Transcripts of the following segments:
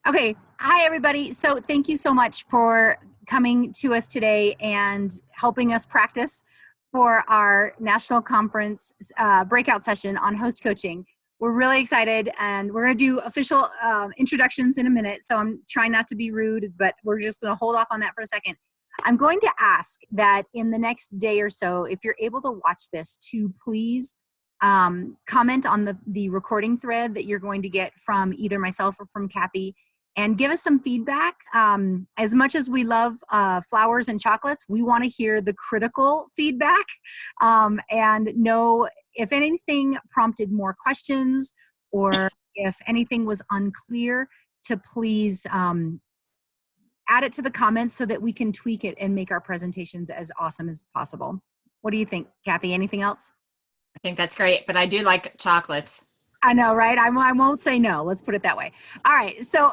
Okay. Hi, everybody. So thank you so much for coming to us today and helping us practice for our national conference breakout session on host coaching. We're really excited, and we're going to do official introductions in a minute. So I'm trying not to be rude, but we're just going to hold off on that for a second. I'm going to ask that in the next day or so, if you're able to watch this, to please comment on the recording thread that you're going to get from either myself or from Kathy, and give us some feedback. As much as we love flowers and chocolates, we want to hear the critical feedback and know if anything prompted more questions or if anything was unclear, to please add it to the comments so that we can tweak it and make our presentations as awesome as possible. What do you think, Kathy? Anything else? I think that's great, but I do like chocolates. I know, right? I won't say no. Let's put it that way. All right. So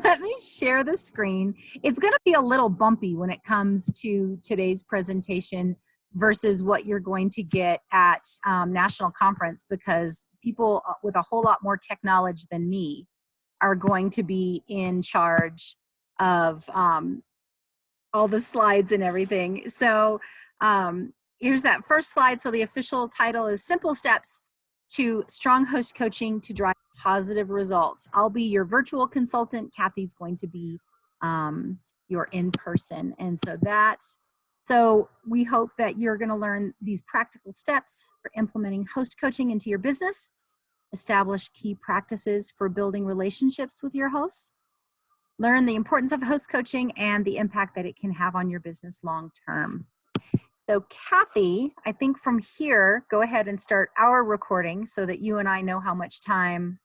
let me share the screen. It's going to be a little bumpy when it comes to today's presentation versus what you're going to get at National Conference, because people with a whole lot more tech knowledge than me are going to be in charge of all the slides and everything. So here's that first slide. So the official title is Simple Steps to Strong Host Coaching to Drive Positive Results. I'll be your virtual consultant. Kathy's going to be your in-person. And so we hope that you're going to learn these practical steps for implementing host coaching into your business, establish key practices for building relationships with your hosts, learn the importance of host coaching and the impact that it can have on your business long term. So Kathy, I think from here, go ahead and start our recording so that you and I know how much time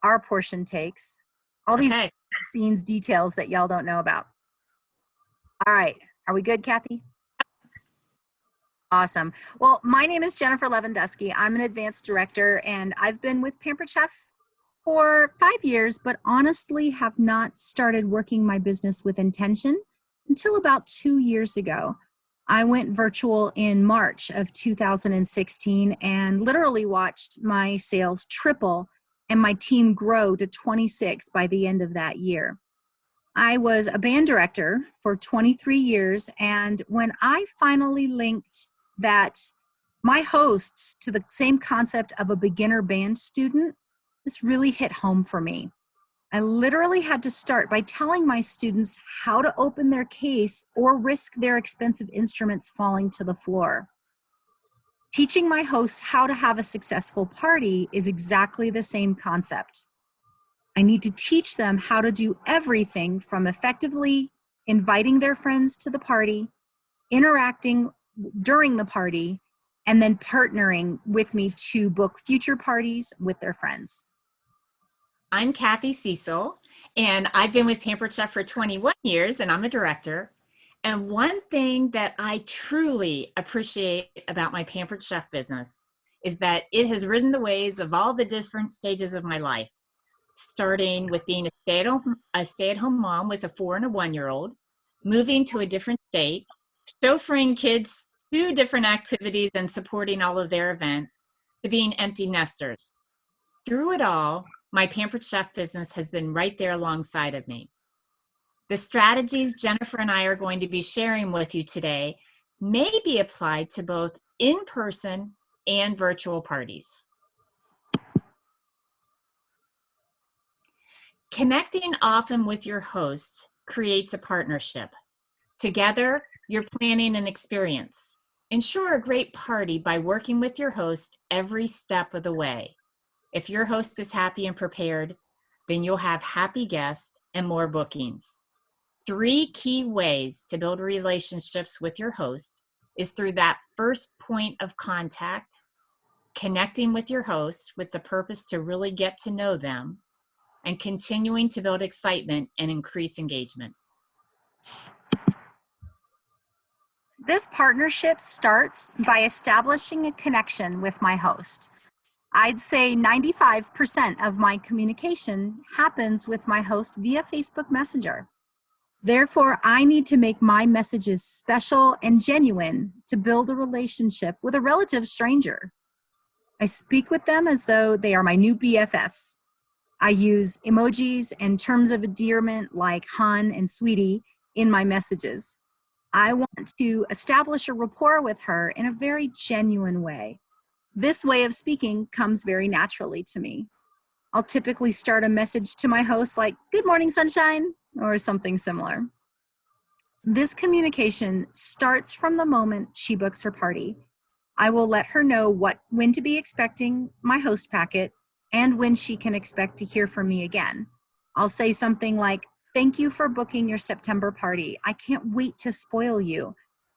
our portion takes. All these scenes details that y'all don't know about. All right. Are we good, Kathy? Awesome. Well, my name is Jennifer Levanduski. I'm an advanced director, and I've been with Pampered Chef for 5 years, but honestly have not started working my business with intention until about 2 years ago. I went virtual in March of 2016 and literally watched my sales triple and my team grow to 26 by the end of that year. I was a band director for 23 years, and when I finally linked that my hosts to the same concept of a beginner band student, this really hit home for me. I literally had to start by telling my students how to open their case or risk their expensive instruments falling to the floor. Teaching my hosts how to have a successful party is exactly the same concept. I need to teach them how to do everything from effectively inviting their friends to the party, interacting during the party, and then partnering with me to book future parties with their friends. I'm Kathy Cecil, and I've been with Pampered Chef for 21 years, and I'm a director. And one thing that I truly appreciate about my Pampered Chef business is that it has ridden the waves of all the different stages of my life, starting with being a stay-at-home mom with a 4 and a 1-year-old, moving to a different state, chauffeuring kids to different activities and supporting all of their events, to being empty nesters. Through it all, my Pampered Chef business has been right there alongside of me. The strategies Jennifer and I are going to be sharing with you today may be applied to both in-person and virtual parties. Connecting often with your host creates a partnership. Together, you're planning an experience. Ensure a great party by working with your host every step of the way. If your host is happy and prepared, then you'll have happy guests and more bookings. 3 key ways to build relationships with your host is through that first point of contact, connecting with your host with the purpose to really get to know them, and continuing to build excitement and increase engagement. This partnership starts by establishing a connection with my host. I'd say 95% of my communication happens with my host via Facebook Messenger. Therefore, I need to make my messages special and genuine to build a relationship with a relative stranger. I speak with them as though they are my new BFFs. I use emojis and terms of endearment like hun and sweetie in my messages. I want to establish a rapport with her in a very genuine way. This way of speaking comes very naturally to me. I'll typically start a message to my host like, "Good morning, sunshine," or something similar. This communication starts from the moment she books her party. I will let her know when to be expecting my host packet and when she can expect to hear from me again. I'll say something like, "Thank you for booking your September party. I can't wait to spoil you.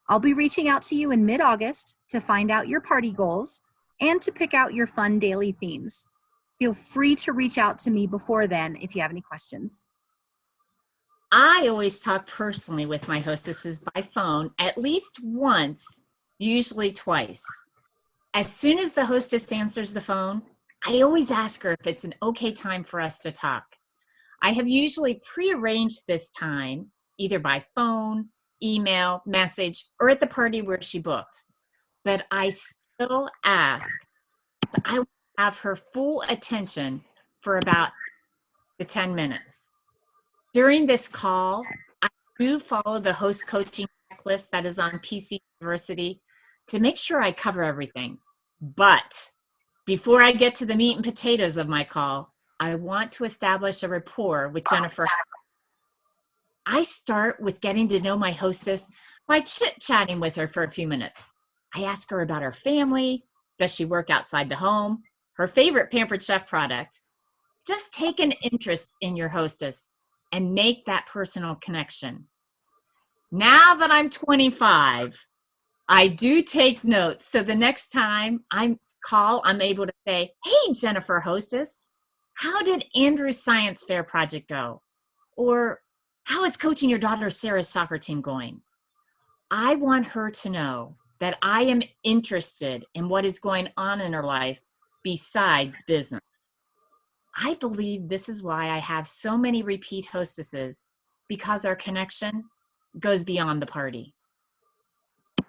I'll be reaching out to you in mid-August to find out your party goals and to pick out your fun daily themes. Feel free to reach out to me before then if you have any questions." I always talk personally with my hostesses by phone at least once, usually twice. As soon as the hostess answers the phone, I always ask her if it's an okay time for us to talk. I have usually prearranged this time, either by phone, email, message, or at the party where she booked. But I still ask, I have her full attention for about the 10 minutes. During this call, I do follow the host coaching checklist that is on PC University to make sure I cover everything. But before I get to the meat and potatoes of my call, I want to establish a rapport with Jennifer. I start with getting to know my hostess by chit-chatting with her for a few minutes. I ask her about her family. Does she work outside the home? Her favorite Pampered Chef product. Just take an interest in your hostess and make that personal connection. Now that I'm 25, I do take notes. So the next time I'm able to say, "Hey, Jennifer hostess, how did Andrew's science fair project go?" Or, "How is coaching your daughter Sarah's soccer team going?" I want her to know that I am interested in what is going on in her life besides business. I believe this is why I have so many repeat hostesses, because our connection goes beyond the party.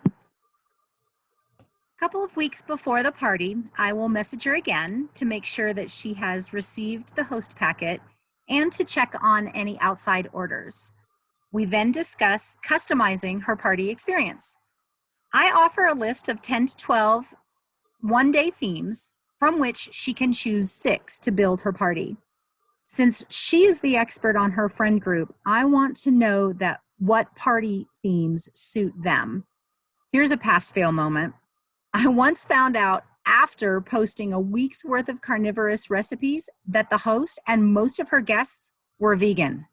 A couple of weeks before the party, I will message her again to make sure that she has received the host packet and to check on any outside orders. We then discuss customizing her party experience. I offer a list of 10 to 12 one-day themes from which she can choose 6 to build her party. Since she is the expert on her friend group, I want to know that what party themes suit them. Here's a pass-fail moment. I once found out after posting a week's worth of carnivorous recipes that the host and most of her guests were vegan.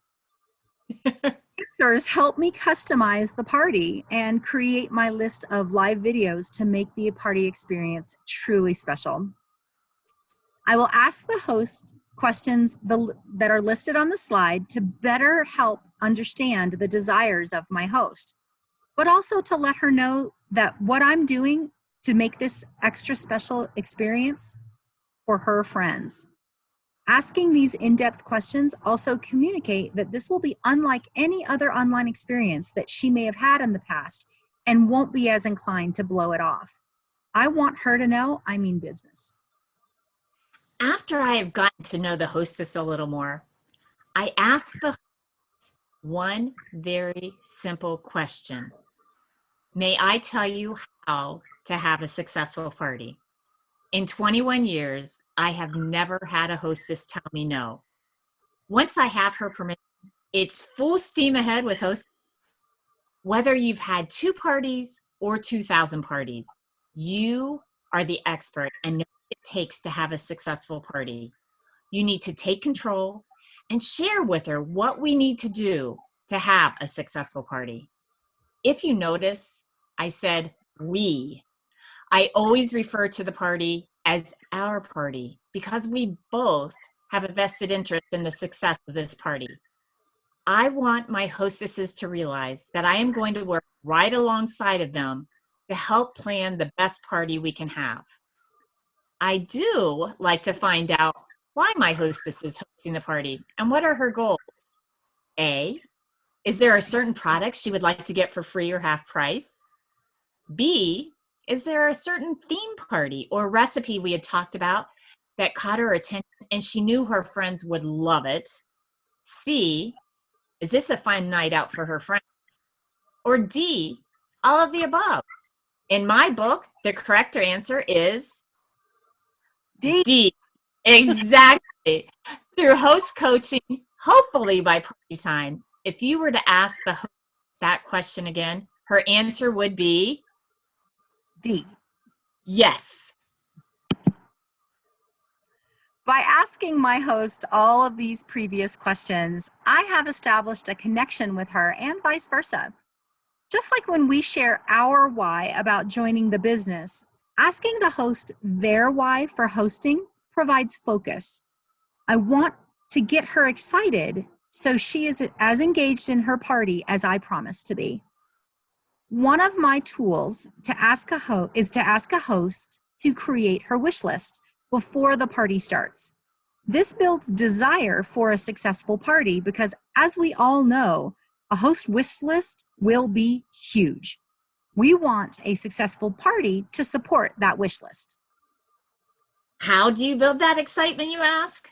Answers help me customize the party and create my list of live videos to make the party experience truly special. I will ask the host questions that are listed on the slide to better help understand the desires of my host, but also to let her know that what I'm doing to make this extra special experience for her friends. Asking these in-depth questions also communicate that this will be unlike any other online experience that she may have had in the past and won't be as inclined to blow it off. I want her to know I mean business. After I have gotten to know the hostess a little more, I ask the host one very simple question. May I tell you how to have a successful party? In 21 years, I have never had a hostess tell me no. Once I have her permission, it's full steam ahead with hosting. Whether you've had 2 parties or 2,000 parties, you are the expert and know what it takes to have a successful party. You need to take control and share with her what we need to do to have a successful party. If you notice, I said we. I always refer to the party as our party because we both have a vested interest in the success of this party. I want my hostesses to realize that I am going to work right alongside of them to help plan the best party we can have. I do like to find out why my hostess is hosting the party and what are her goals. A, is there a certain product she would like to get for free or half price? B, is there a certain theme party or recipe we had talked about that caught her attention and she knew her friends would love it? C, is this a fun night out for her friends? Or D, all of the above? In my book, the correct answer is D. D. Exactly. Through host coaching, hopefully by party time, if you were to ask the host that question again, her answer would be D. yes. By asking my host all of these previous questions, I have established a connection with her and vice versa. Just like when we share our why about joining the business, asking the host their why for hosting provides focus. I want to get her excited so she is as engaged in her party as I promised to be. One of my tools is to ask a host to create her wish list before the party starts. This builds desire for a successful party because, as we all know, a host wish list will be huge. We want a successful party to support that wish list. How do you build that excitement, you ask?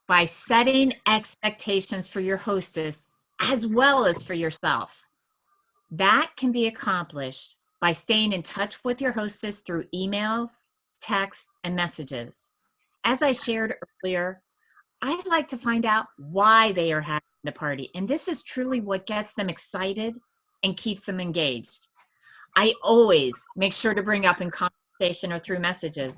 By setting expectations for your hostess as well as for yourself. That can be accomplished by staying in touch with your hostess through emails, texts, and messages. As I shared earlier, I'd like to find out why they are having the party, and this is truly what gets them excited and keeps them engaged. I always make sure to bring up in conversation or through messages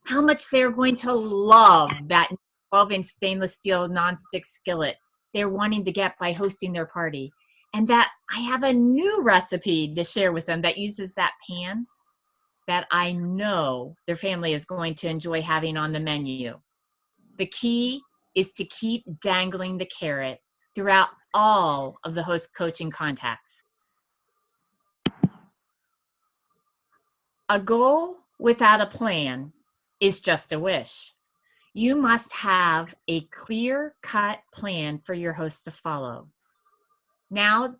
how much they're going to love that 12-inch stainless steel nonstick skillet they're wanting to get by hosting their party, and that I have a new recipe to share with them that uses that pan that I know their family is going to enjoy having on the menu. The key is to keep dangling the carrot throughout all of the host coaching contacts. A goal without a plan is just a wish. You must have a clear-cut plan for your host to follow. Now,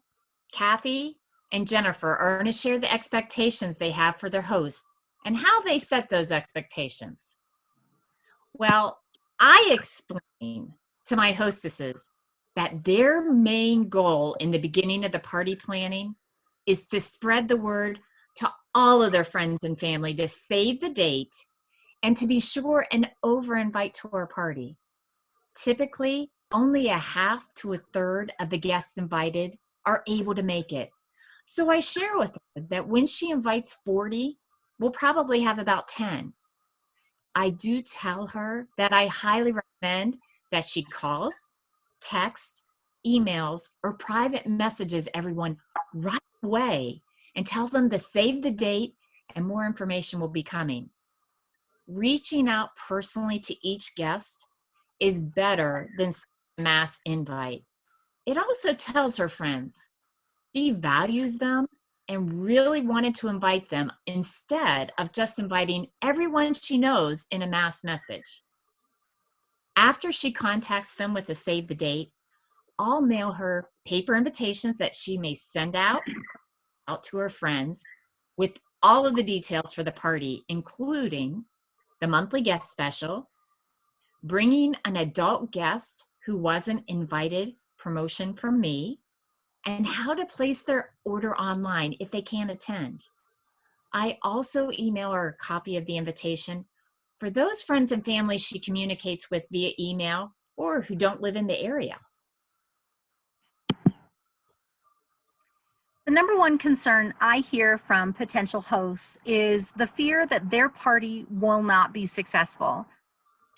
Kathy and Jennifer are going to share the expectations they have for their host and how they set those expectations. Well, I explain to my hostesses that their main goal in the beginning of the party planning is to spread the word to all of their friends and family to save the date and to be sure and over-invite to our party. Typically, only a half to a third of the guests invited are able to make it. So I share with her that when she invites 40, we'll probably have about 10. I do tell her that I highly recommend that she calls, texts, emails, or private messages everyone right away and tell them to save the date and more information will be coming. Reaching out personally to each guest is better than a mass invite. It also tells her friends she values them and really wanted to invite them instead of just inviting everyone she knows in a mass message. After she contacts them with a save the date, I'll mail her paper invitations that she may send out to her friends with all of the details for the party, including the monthly guest special, bringing an adult guest who wasn't invited promotion from me, and how to place their order online if they can't attend. I also email her a copy of the invitation for those friends and family she communicates with via email or who don't live in the area. The number one concern I hear from potential hosts is the fear that their party will not be successful.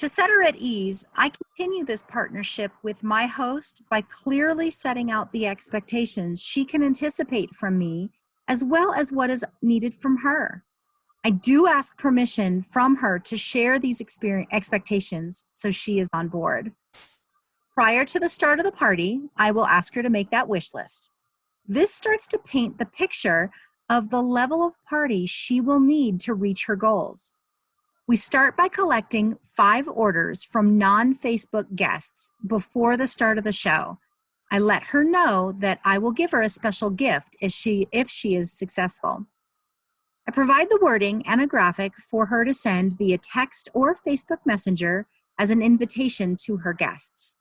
To set her at ease, I continue this partnership with my host by clearly setting out the expectations she can anticipate from me, as well as what is needed from her. I do ask permission from her to share these expectations so she is on board. Prior to the start of the party, I will ask her to make that wish list. This starts to paint the picture of the level of party she will need to reach her goals. We start by collecting 5 orders from non-Facebook guests before the start of the show. I let her know that I will give her a special gift if she is successful. I provide the wording and a graphic for her to send via text or Facebook Messenger as an invitation to her guests.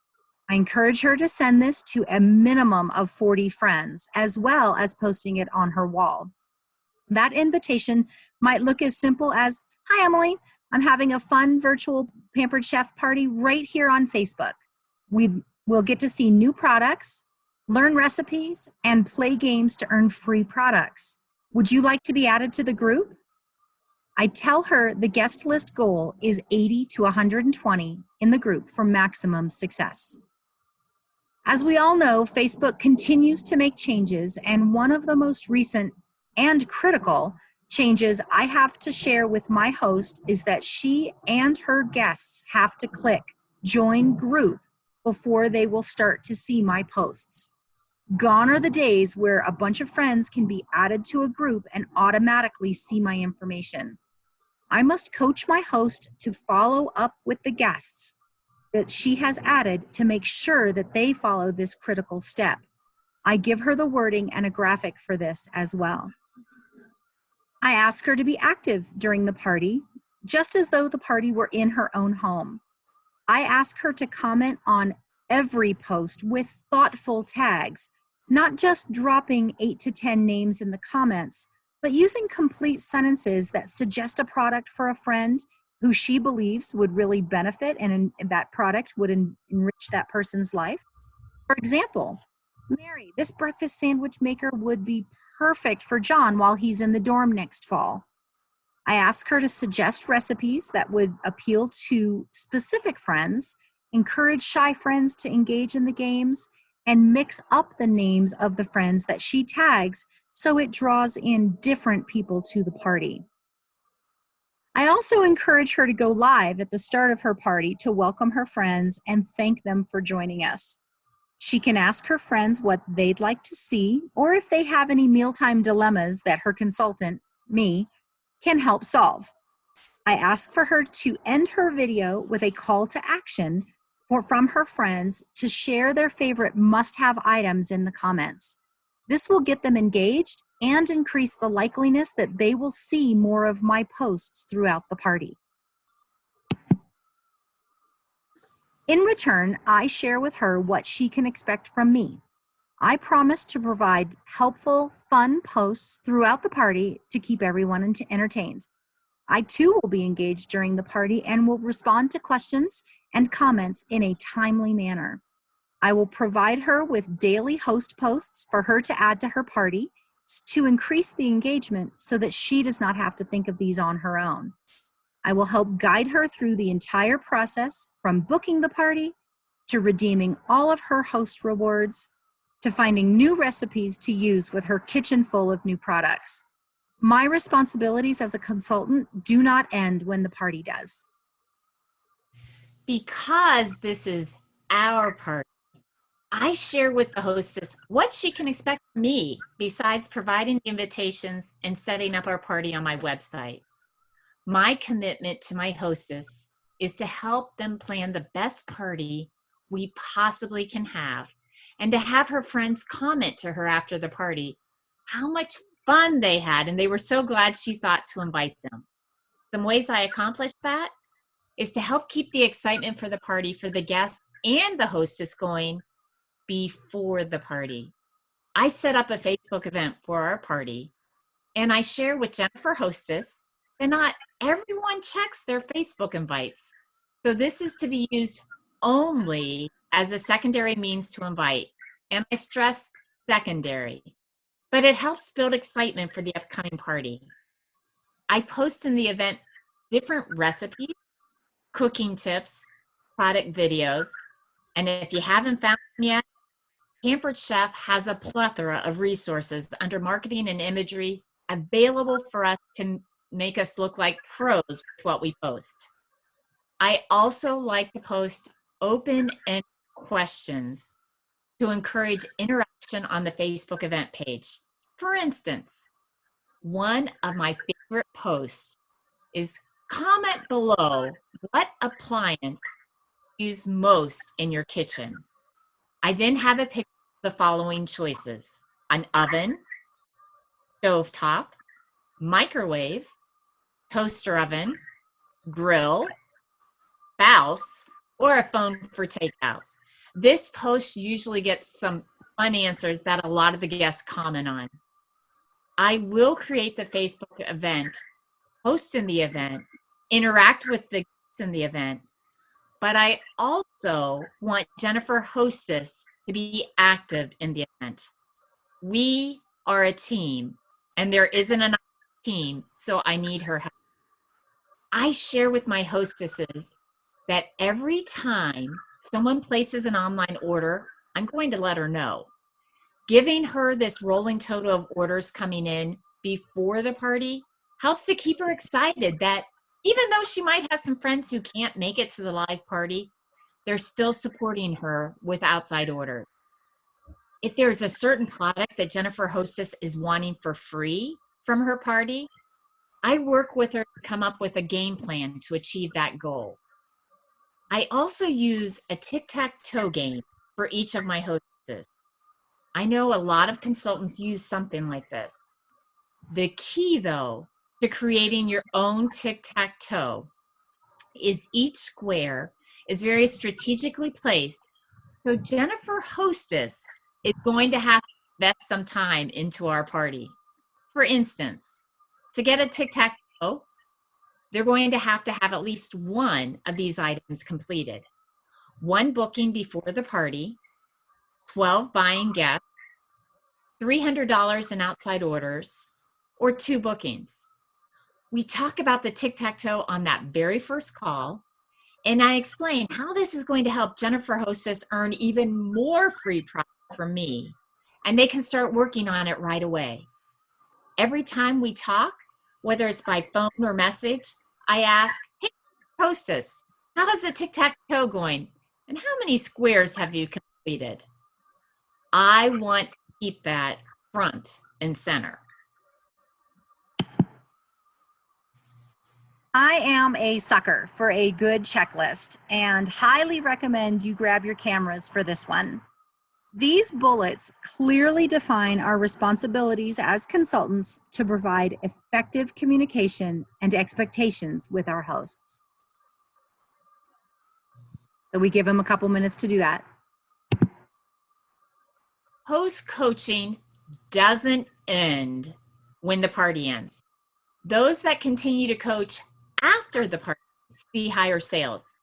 I encourage her to send this to a minimum of 40 friends, as well as posting it on her wall. That invitation might look as simple as, "Hi, Emily, I'm having a fun virtual Pampered Chef party right here on Facebook. We will get to see new products, learn recipes, and play games to earn free products. Would you like to be added to the group?" I tell her the guest list goal is 80 to 120 in the group for maximum success. As we all know, Facebook continues to make changes, and one of the most recent and critical changes I have to share with my host is that she and her guests have to click join group before they will start to see my posts. Gone are the days where a bunch of friends can be added to a group and automatically see my information. I must coach my host to follow up with the guests that she has added to make sure that they follow this critical step. I give her the wording and a graphic for this as well. I ask her to be active during the party, just as though the party were in her own home. I ask her to comment on every post with thoughtful tags, not just dropping 8 to 10 names in the comments, but using complete sentences that suggest a product for a friend who she believes would really benefit and that product would enrich that person's life. For example, "Mary, this breakfast sandwich maker would be perfect for John while he's in the dorm next fall." I ask her to suggest recipes that would appeal to specific friends, encourage shy friends to engage in the games, and mix up the names of the friends that she tags so it draws in different people to the party. I also encourage her to go live at the start of her party to welcome her friends and thank them for joining us. She can ask her friends what they'd like to see, or if they have any mealtime dilemmas that her consultant, me, can help solve. I ask for her to end her video with a call to action from her friends to share their favorite must-have items in the comments. This will get them engaged and increase the likeliness that they will see more of my posts throughout the party. In return, I share with her what she can expect from me. I promise to provide helpful, fun posts throughout the party to keep everyone entertained. I too will be engaged during the party and will respond to questions and comments in a timely manner. I will provide her with daily host posts for her to add to her party to increase the engagement so that she does not have to think of these on her own. I will help guide her through the entire process, from booking the party to redeeming all of her host rewards to finding new recipes to use with her kitchen full of new products. My responsibilities as a consultant do not end when the party does. Because this is our party, I share with the hostess what she can expect from me besides providing the invitations and setting up our party on my website. My commitment to my hostess is to help them plan the best party we possibly can have, and to have her friends comment to her after the party how much fun they had, and they were so glad she thought to invite them. Some ways I accomplish that is to help keep the excitement for the party for the guests and the hostess going before the party. I set up a Facebook event for our party, and I share with Jennifer, hostess, that not everyone checks their Facebook invites. So this is to be used only as a secondary means to invite. And I stress secondary, but it helps build excitement for the upcoming party. I post in the event different recipes, cooking tips, product videos, and if you haven't found them yet, Pampered Chef has a plethora of resources under marketing and imagery available for us to make us look like pros with what we post. I also like to post open-ended questions to encourage interaction on the Facebook event page. For instance, one of my favorite posts is comment below what appliance you use most in your kitchen. I then have a picture of the following choices: an oven, stovetop, microwave, toaster oven, grill, spouse, or a phone for takeout. This post usually gets some fun answers that a lot of the guests comment on. I will create the Facebook event, host in the event, interact with the guests in the event, but I also want Jennifer Hostess to be active in the event. We are a team, and there isn't enough team, so I need her help. I share with my hostesses that every time someone places an online order, I'm going to let her know. Giving her this rolling total of orders coming in before the party helps to keep her excited that even though she might have some friends who can't make it to the live party, they're still supporting her with outside orders. If there's a certain product that Jennifer Hostess is wanting for free from her party, I work with her to come up with a game plan to achieve that goal. I also use a tic-tac-toe game for each of my hostesses. I know a lot of consultants use something like this. The key, though, to creating your own tic-tac-toe is each square is very strategically placed. So Jennifer Hostess is going to have to invest some time into our party. For instance, to get a tic-tac-toe, they're going to have at least one of these items completed. 1 booking before the party, 12 buying guests, $300 in outside orders, or 2 bookings. We talk about the tic-tac-toe on that very first call, and I explain how this is going to help Jennifer Hostess earn even more free product from me, and they can start working on it right away. Every time we talk, whether it's by phone or message, I ask, hey, hostess, how is the tic-tac-toe going? And how many squares have you completed? I want to keep that front and center. I am a sucker for a good checklist and highly recommend you grab your cameras for this one. These bullets clearly define our responsibilities as consultants to provide effective communication and expectations with our hosts. So we give them a couple minutes to do that. Host coaching doesn't end when the party ends. Those that continue to coach after the party see higher sales.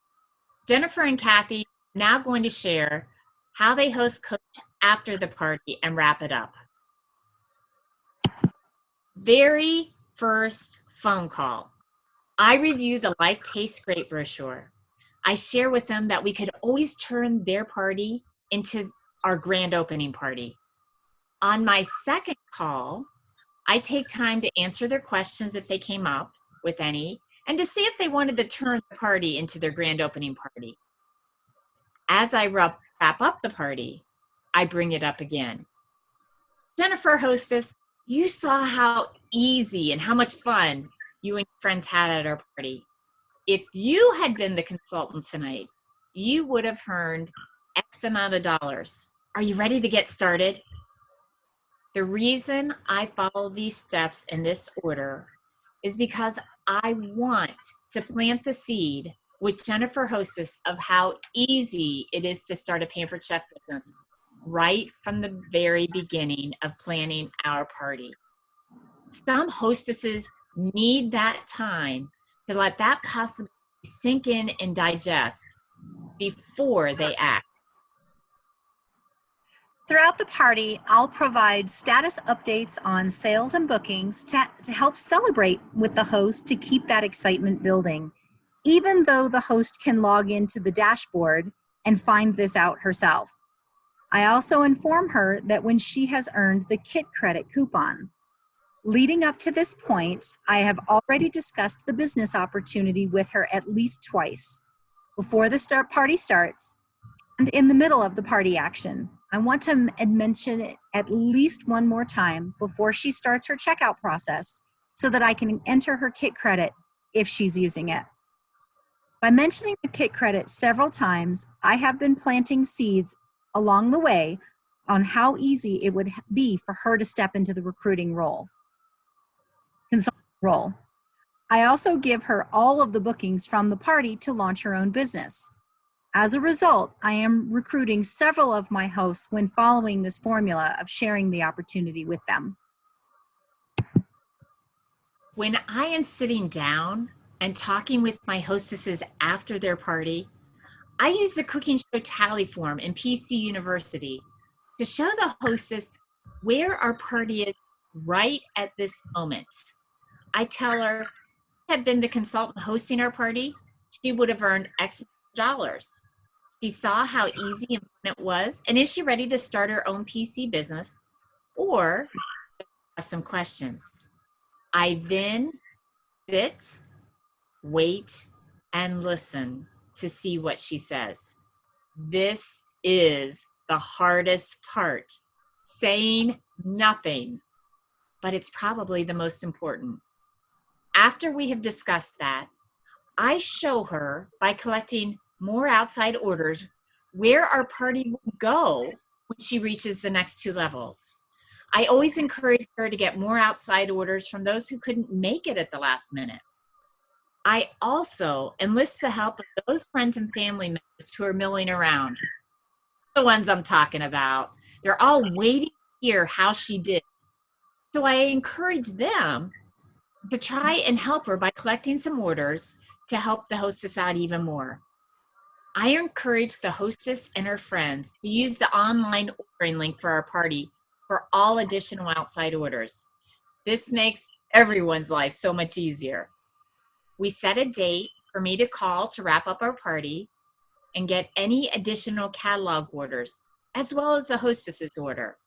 Jennifer and Kathy are now going to share how they host coach after the party and wrap it up. Very first phone call. I review the Life Tastes Great brochure. I share with them that we could always turn their party into our grand opening party. On my second call, I take time to answer their questions if they came up with any, and to see if they wanted to turn the party into their grand opening party. As I wrap up the party, I bring it up again. Jennifer Hostess, you saw how easy and how much fun you and your friends had at our party. If you had been the consultant tonight, you would have earned X amount of dollars. Are you ready to get started? The reason I follow these steps in this order is because I want to plant the seed with Jennifer Hostess of how easy it is to start a Pampered Chef business right from the very beginning of planning our party. Some hostesses need that time to let that possibility sink in and digest before they act. Throughout the party, I'll provide status updates on sales and bookings to help celebrate with the host to keep that excitement building, even though the host can log into the dashboard and find this out herself. I also inform her that when she has earned the kit credit coupon. Leading up to this point, I have already discussed the business opportunity with her at least twice, before the party starts and in the middle of the party action. I want to mention it at least one more time before she starts her checkout process so that I can enter her kit credit if she's using it. By mentioning the kit credit several times, I have been planting seeds along the way on how easy it would be for her to step into the recruiting role. consultant role. I also give her all of the bookings from the party to launch her own business. As a result, I am recruiting several of my hosts when following this formula of sharing the opportunity with them. When I am sitting down and talking with my hostesses after their party, I use the cooking show tally form in PC University to show the hostess where our party is right at this moment. I tell her, had been the consultant hosting our party, she would have earned X dollars. She saw how easy and fun it was, and is she ready to start her own PC business? Or some questions. I then sit, wait, and listen to see what she says. This is the hardest part, saying nothing, but it's probably the most important. After we have discussed that, I show her by collecting more outside orders where our party will go when she reaches the next two levels. I always encourage her to get more outside orders from those who couldn't make it at the last minute. I also enlist the help of those friends and family members who are milling around, the ones I'm talking about. They're all waiting to hear how she did. So I encourage them to try and help her by collecting some orders to help the hostess out even more. I encourage the hostess and her friends to use the online ordering link for our party for all additional outside orders. This makes everyone's life so much easier. We set a date for me to call to wrap up our party and get any additional catalog orders, as well as the hostess's order.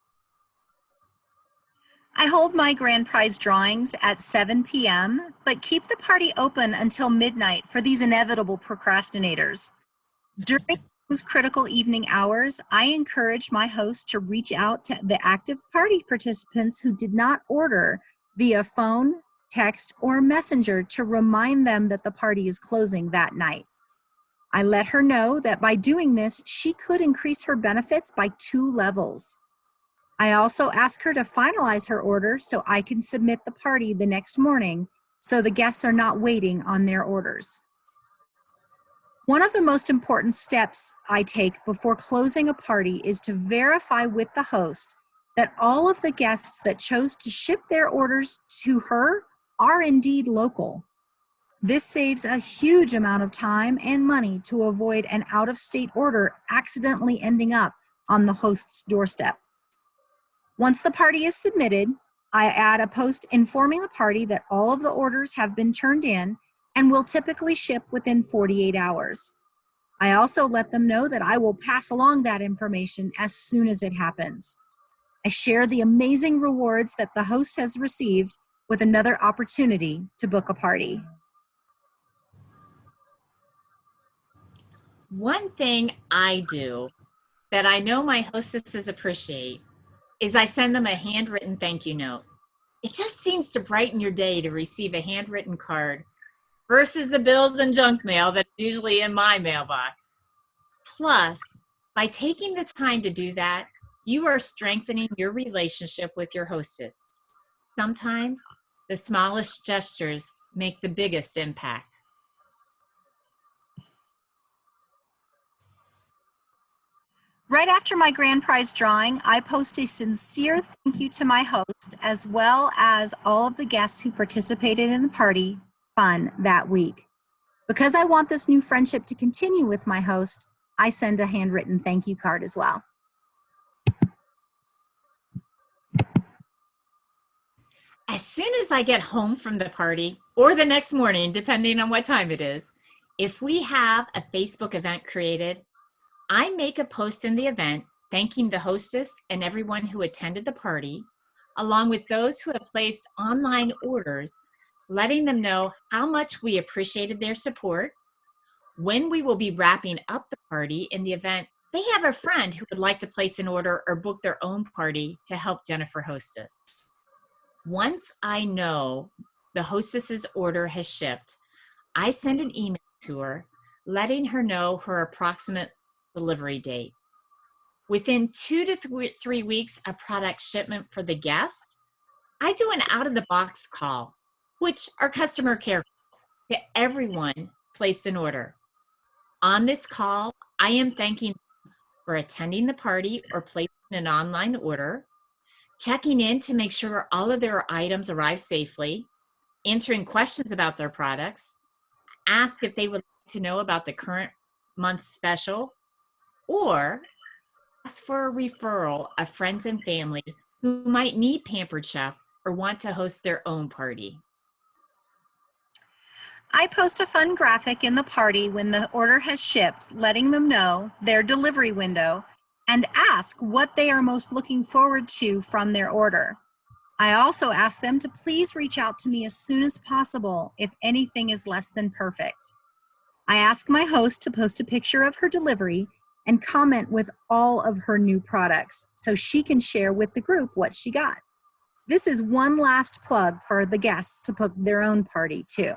I hold my grand prize drawings at 7 p.m., but keep the party open until midnight for these inevitable procrastinators. During those critical evening hours, I encourage my host to reach out to the active party participants who did not order via phone, text, or messenger to remind them that the party is closing that night. I let her know that by doing this, she could increase her benefits by 2 levels. I also ask her to finalize her order so I can submit the party the next morning so the guests are not waiting on their orders. One of the most important steps I take before closing a party is to verify with the host that all of the guests that chose to ship their orders to her are indeed local. This saves a huge amount of time and money to avoid an out-of-state order accidentally ending up on the host's doorstep. Once the party is submitted, I add a post informing the party that all of the orders have been turned in and will typically ship within 48 hours. I also let them know that I will pass along that information as soon as it happens. I share the amazing rewards that the host has received with another opportunity to book a party. One thing I do that I know my hostesses appreciate is I send them a handwritten thank you note. It just seems to brighten your day to receive a handwritten card versus the bills and junk mail that's usually in my mailbox. Plus, by taking the time to do that, you are strengthening your relationship with your hostess. Sometimes the smallest gestures make the biggest impact. Right after my grand prize drawing, I post a sincere thank you to my host as well as all of the guests who participated in the party fun that week. Because I want this new friendship to continue with my host, I send a handwritten thank you card as well. As soon as I get home from the party, or the next morning, depending on what time it is, if we have a Facebook event created, I make a post in the event thanking the hostess and everyone who attended the party, along with those who have placed online orders, letting them know how much we appreciated their support, when we will be wrapping up the party in the event they have a friend who would like to place an order or book their own party to help Jennifer hostess. Once I know the hostess's order has shipped, I send an email to her letting her know her approximate delivery date. Within 2 to 3 weeks of product shipment for the guest, I do an out-of-the-box call which are customer care to everyone placed an order. On this call, I am thanking for attending the party or placing an online order, checking in to make sure all of their items arrive safely, answering questions about their products, ask if they would like to know about the current month special, or ask for a referral of friends and family who might need Pampered Chef or want to host their own party. I post a fun graphic in the party when the order has shipped, letting them know their delivery window and ask what they are most looking forward to from their order. I also ask them to please reach out to me as soon as possible if anything is less than perfect. I ask my host to post a picture of her delivery and comment with all of her new products so she can share with the group what she got. This is one last plug for the guests to book their own party too.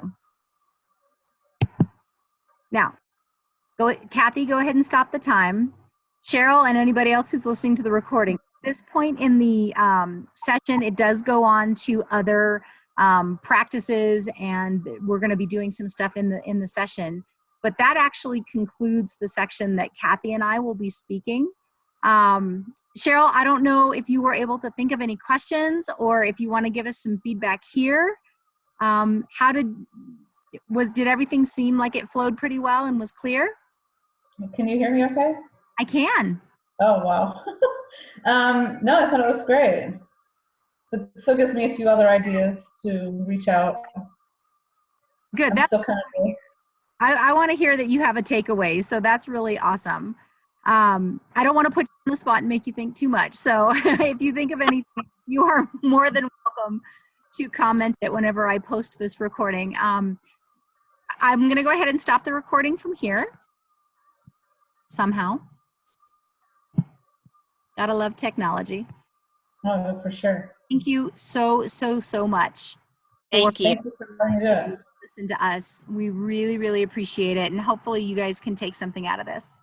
Now, Kathy, go ahead and stop the time. Cheryl and anybody else who's listening to the recording, at this point in the session, it does go on to other practices, and we're going to be doing some stuff in the session. But that actually concludes the section that Kathy and I will be speaking. Cheryl, I don't know if you were able to think of any questions or if you want to give us some feedback here. Did everything seem like it flowed pretty well and was clear? Can you hear me okay? I can. Oh, wow. No, I thought it was great. It still gives me a few other ideas to reach out. Good. That's still kind of new. I want to hear that you have a takeaway, so that's really awesome. I don't want to put you on the spot and make you think too much. So if you think of anything, you are more than welcome to comment it whenever I post this recording. I'm going to go ahead and stop the recording from here. Somehow. Gotta love technology. Oh, for sure. Thank you so much. Thank you. Thank you for letting me do it. Listen to us. We really, really appreciate it. And hopefully you guys can take something out of this.